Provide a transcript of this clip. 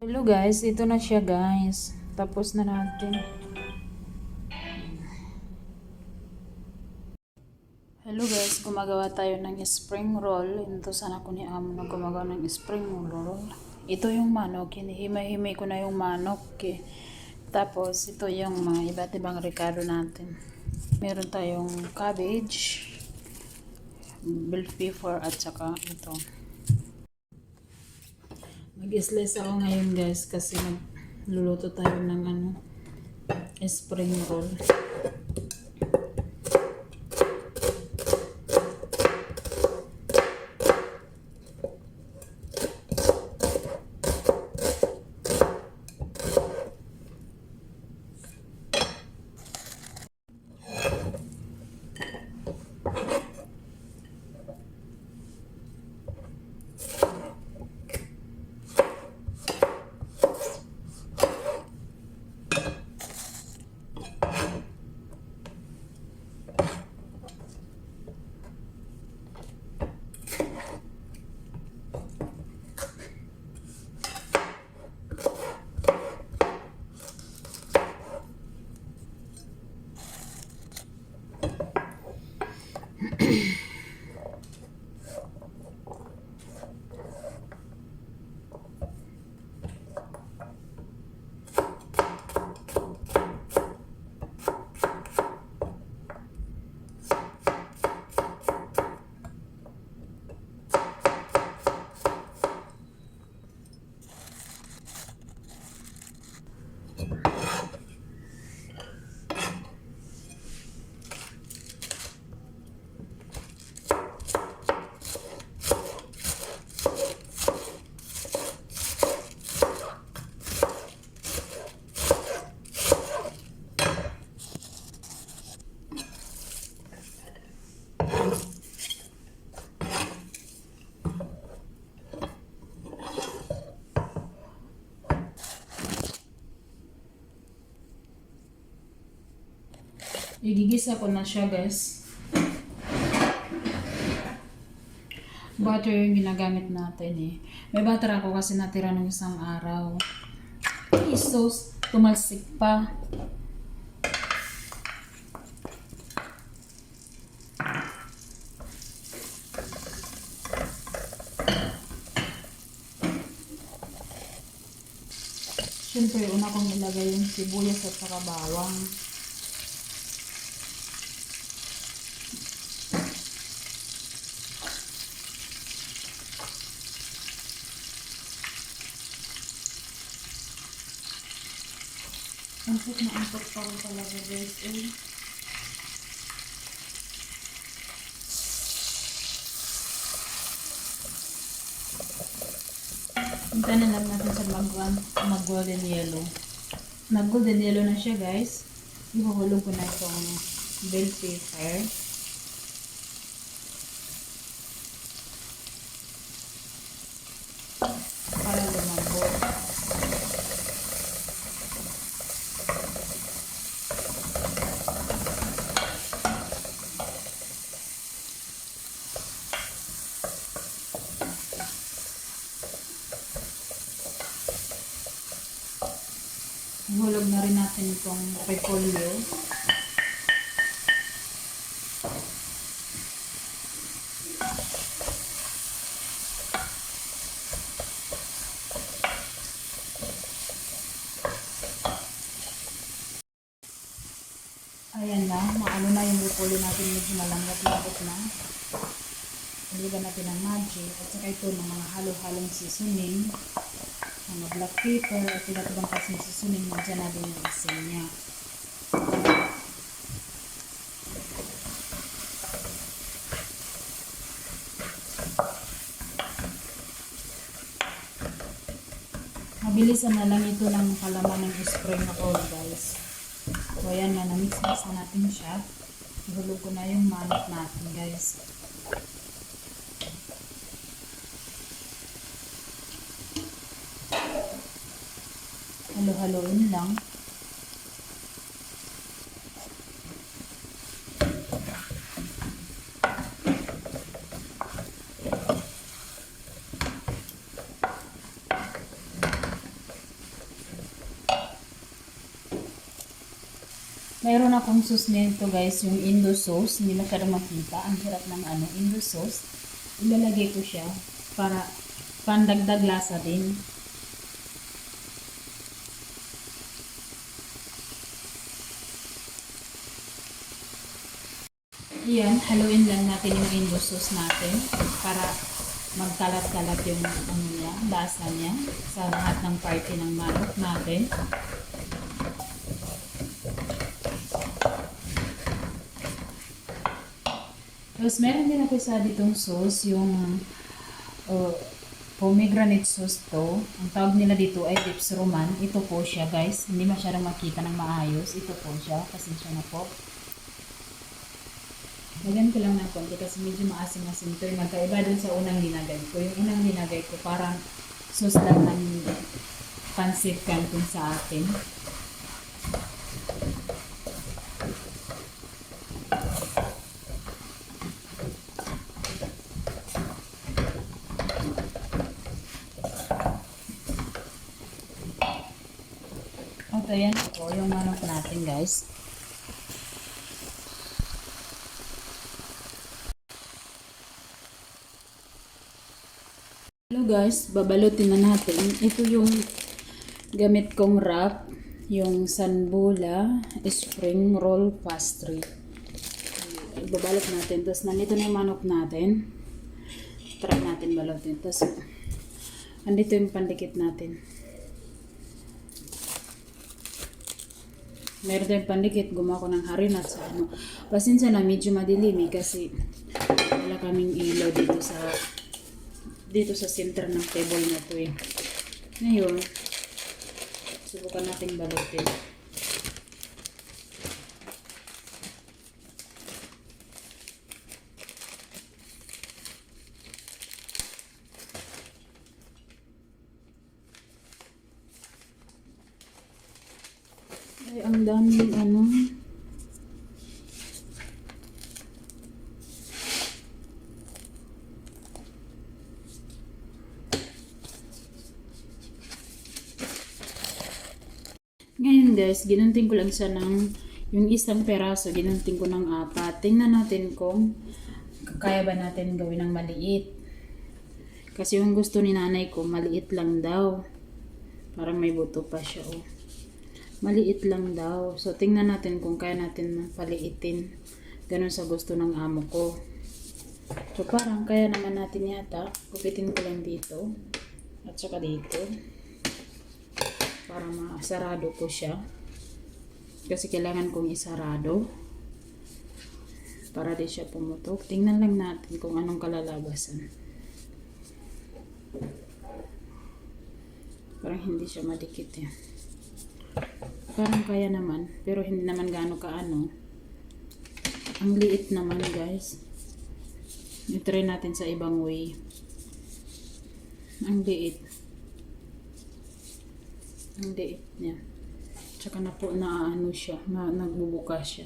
Hello guys, ito na siya guys. Tapos na natin. Hello guys, gumagawa tayo ng spring roll. Ito sana ko ni Amo na gumagawa ng spring roll. Ito yung manok, hinihimay-himay ko na yung manok. Tapos ito yung mga iba't ibang rekado natin. Meron tayong cabbage, bell pepper at saka ito. Mag-slice ako ngayon guys kasi magluluto tayo ng spring roll. Igigisa ko na siya guys. Butter yung ginagamit natin eh. May butter ako kasi natira ng isang araw. Isos, tumalsik pa. Siyempre, una kong ilagay yung sibuyas at saka bawang. Antok na antok pa rin talaga guys eh. Hintayin na lang natin sa mag-golden yellow. Nag-golden yellow na siya guys. Ihuhulog ko na itong bell pepper. Para lumambot. Ihulog na rin natin itong repolyo. Ayan na, maano na yung repolyo natin, medyo malambot-lambot na. Hulugan natin ang magic at saka ito ng mga halo-halong seasoning. Mga black pepper at iba't ibang kasing seasoning, nandiyan na din yung asin niya. Mabilisan na lang ito ng kalaman ng spring roll guys. So ayan na, namix-mix na natin siya. Ihulog ko na yung manok natin guys. Halo-haloin lang. Mayroon akong sauce nito guys, yung Indo sauce. Hindi masyadong makita. Ang hirap ng Indo sauce. Ilalagay ko siya para pandagdag lasa din. Ayan, haluin lang natin yung Indo sauce natin para magkalat-kalat yung niya, lasa niya sa lahat ng party ng manok natin. Tapos meron din ako isa ditong sauce, yung pomegranate sauce to. Ang tawag nila dito ay Tips Roman. Ito po siya guys. Hindi masyadong makita ng maayos. Ito po siya. Pasensya na po. Lagyan ko lang ng konti kasi medyo maasim-asim ito. Yung magkaiba dun sa unang linagay ko. Yung unang linagay ko parang sauce lang ng pancit canton sa atin. At ayan po yung manok natin guys. Hello guys, babalutin na natin. Ito yung gamit kong wrap, yung Sanbula Spring Roll Pastry. Babalot natin. Tapos nandito na yung manok natin. Try natin balutin. Tapos andito yung pandikit natin. Meron tayong pandikit, gumawa ko ng harinat sa ano. Pasensya na, medyo madilim kasi wala kaming ilaw dito sa center ng table na to eh. Ngayon, subukan nating balutin. Ay, ang daming ano. Ngayon guys, ginunting ko lang siya ng yung isang peraso, ginunting ko ng 4. Tingnan natin kung kaya ba natin gawin ng maliit. Kasi yung gusto ni nanay ko, maliit lang daw. Parang may buto pa siya oh. Maliit lang daw. So, tingnan natin kung kaya natin paliitin. Ganun sa gusto ng amo ko. So, parang kaya naman natin yata. Kupitin ko lang dito. At saka dito. Para masarado ko siya. Kasi kailangan kong isarado. Para di siya pumutok. Tingnan lang natin kung anong kalalabasan. Parang hindi siya madikit eh. Parang kaya naman, pero hindi naman gaano kaano. Ang liit naman guys. I-try natin sa ibang way. Ang liit. Ang liit niya. Tsaka na po na ano siya, nagbubuka siya.